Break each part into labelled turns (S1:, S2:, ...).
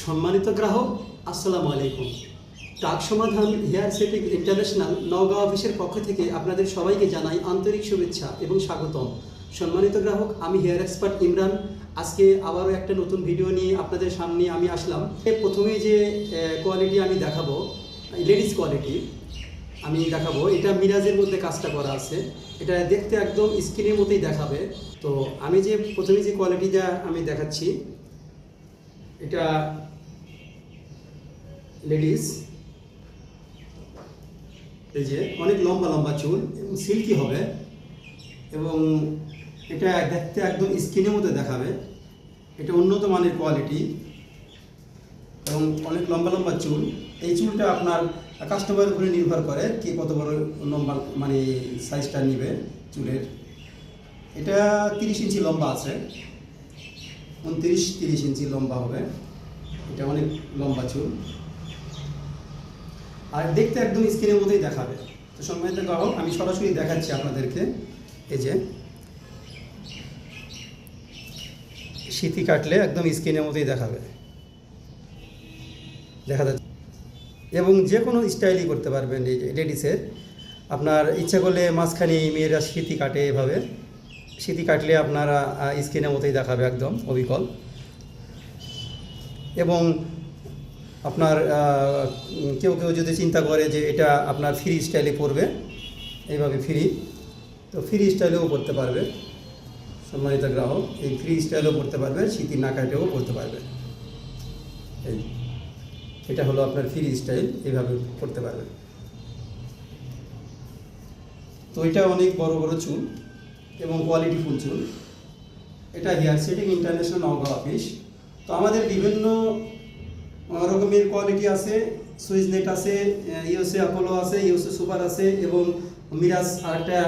S1: সম্মানিত গ্রাহক, আসসালামু আলাইকুম। টাক সমাধান হেয়ার সেটিং ইন্টারন্যাশনাল নওগাঁ অফিসের পক্ষ থেকে আপনাদের সবাইকে জানাই আন্তরিক শুভেচ্ছা এবং স্বাগতম। সম্মানিত গ্রাহক, আমি হেয়ার এক্সপার্ট ইমরান। আজকে আবারও একটা নতুন ভিডিও নিয়ে আপনাদের সামনে আমি আসলাম। প্রথমেই যে কোয়ালিটি আমি দেখাবো, লেডিস কোয়ালিটি আমি দেখাবো। এটা মিরাজের মধ্যে কাজটা করা আছে। এটা দেখতে একদম স্কিনের মতোই দেখাবে। তো আমি যে প্রথমে যে কোয়ালিটিটা আমি দেখাচ্ছি, এটা লেডিস, এই যে অনেক লম্বা লম্বা চুল এবং সিল্কি হবে, এবং এটা দেখতে একদম স্কিনের মধ্যে দেখাবে। এটা উন্নত মানের কোয়ালিটি এবং অনেক লম্বা লম্বা চুল। এই চুলটা আপনার কাস্টমারের উপরে নির্ভর করে কে কত বড় লম্বা মানে সাইজটা নেবে চুলের। এটা 30 ইঞ্চি লম্বা আছে, 29-30 ইঞ্চি লম্বা হবে। এটা অনেক লম্বা চুল আর দেখতে একদম স্কিনের মধ্যেই দেখাবে। তো সম্মানিত গ্রাহক, আমি সরাসরি দেখাচ্ছি আপনাদেরকে। এই যে সিথি কাটলে একদম স্কিনের মধ্যেই দেখাবে, দেখা যাচ্ছে। এবং যে কোনো স্টাইলই করতে পারবেন। এই যে লেডিসের আপনার ইচ্ছা করলে মাঝখানে মেয়েরা সিথি কাটে, এভাবে সিথি কাটলে আপনারা স্কিনের মতোই দেখাবে একদম অবিকল। এবং আপনার কেউ কেউ যদি চিন্তা করে যে এটা আপনার ফ্রি স্টাইলে পরবে, এইভাবে ফ্রি, তো ফ্রি স্টাইলেও পরতে পারবে। সম্মানিত গ্রাহক, এই ফ্রি স্টাইলেও পরতে পারবে, সিথি না কাটেও পরতে পারবে। এটা হলো আপনার ফ্রি স্টাইল, এইভাবে করতে পারবে। তো এটা অনেক বড় বড় চুল এবং কোয়ালিটি ফুল চুল। এটা hair setting international Naogaon office. তো আমাদের বিভিন্ন রকমের কোয়ালিটি আছে। সুইচ নেট আছে, ইউএসএ অ্যাপোলো আছে, ইউএসএ সুপার আছে, এবং মিরাজ আরেকটা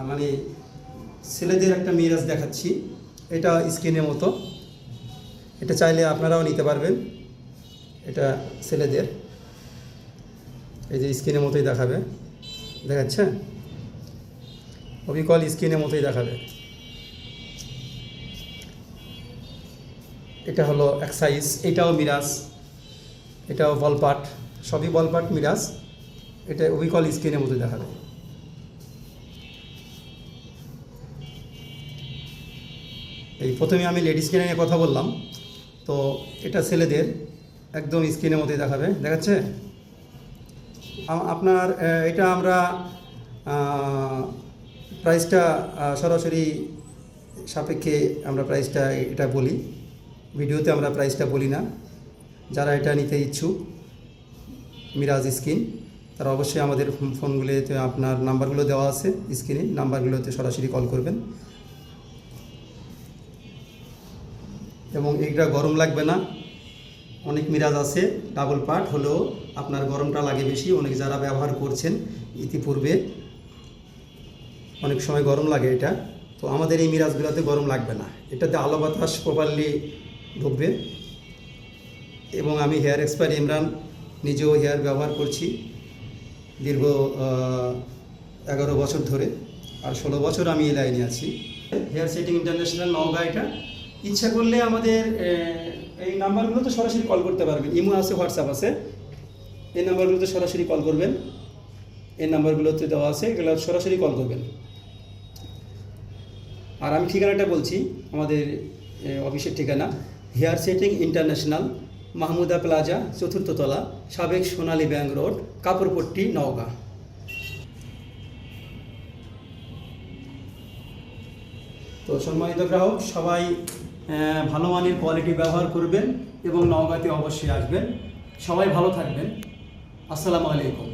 S1: মানে ছেলেদের একটা মিরাজ দেখাচ্ছি। এটা স্কিনের মতো, এটা চাইলে আপনারাও নিতে পারবেন। এটা ছেলেদের, এই যে স্কিনের মতোই দেখাবে, দেখাচ্ছে অবিকল স্কিনের মতোই দেখাবে। এটা হলো এক সাইজ, এটাও মিরাজ, এটাও বলপাট, সবই বলপাট মিরাজ। এটা অবিকল স্কিনের মতো দেখাবে। এই প্রথমে আমি লেডিস স্কিনে নিয়ে কথা বললাম, তো এটা ছেলেদের একদম স্কিনের মতোই দেখাবে, দেখাচ্ছে। আপনার এটা আমরা প্রাইসটা সরাসরি সাপেক্ষে আমরা প্রাইসটা এটা বলি, ভিডিওতে আমরা প্রাইসটা বলি না। যারা এটা নিতে ইচ্ছুক মিরাজ স্কিন, তারা অবশ্যই আমাদের ফোনগুলোতে আপনার নাম্বারগুলো দেওয়া আছে স্ক্রিনে, নাম্বারগুলোতে সরাসরি কল করবেন। এবং এটা গরম লাগবে না। অনেক মিরাজ আছে ডাবল পার্ট হলেও আপনার গরমটা লাগে বেশি। অনেক যারা ব্যবহার করছেন ইতিপূর্বে অনেক সময় গরম লাগে এটা, তো আমাদের এই মিরাজগুলোতে গরম লাগবে না। এটাতে আলো বাতাস প্রপারলি ঢুকবে। এবং আমি হেয়ার এক্সপার্ট ইমরান, নিজেও হেয়ার ব্যবহার করছি দীর্ঘ 11 বছর ধরে, আর 16 বছর আমি এই লাইনে আছি। Hair setting international Naogaon. এটা ইচ্ছা করলে আমাদের এই নাম্বারগুলোতে সরাসরি কল করতে পারবেন। ইমো আছে, হোয়াটসঅ্যাপ আছে, এই নাম্বারগুলোতে সরাসরি কল করবেন। এই নাম্বারগুলোতে দেওয়া আছে, এগুলো সরাসরি কল করবেন। আর আমি ঠিকানাটা বলছি, আমাদের অফিসের ঠিকানা hair setting international, Mahmuda plaza, 4th তলা, সাবেক সোনালী ব্যাংক রোড, কাপড়পট্টি, নওগাঁ। তো সম্মানিত গ্রাহক, সবাই ভালো মানের কোয়ালিটি ব্যবহার করবেন এবং নওগাঁতে অবশ্যই আসবেন। সবাই ভালো থাকবেন। আসসালামু আলাইকুম।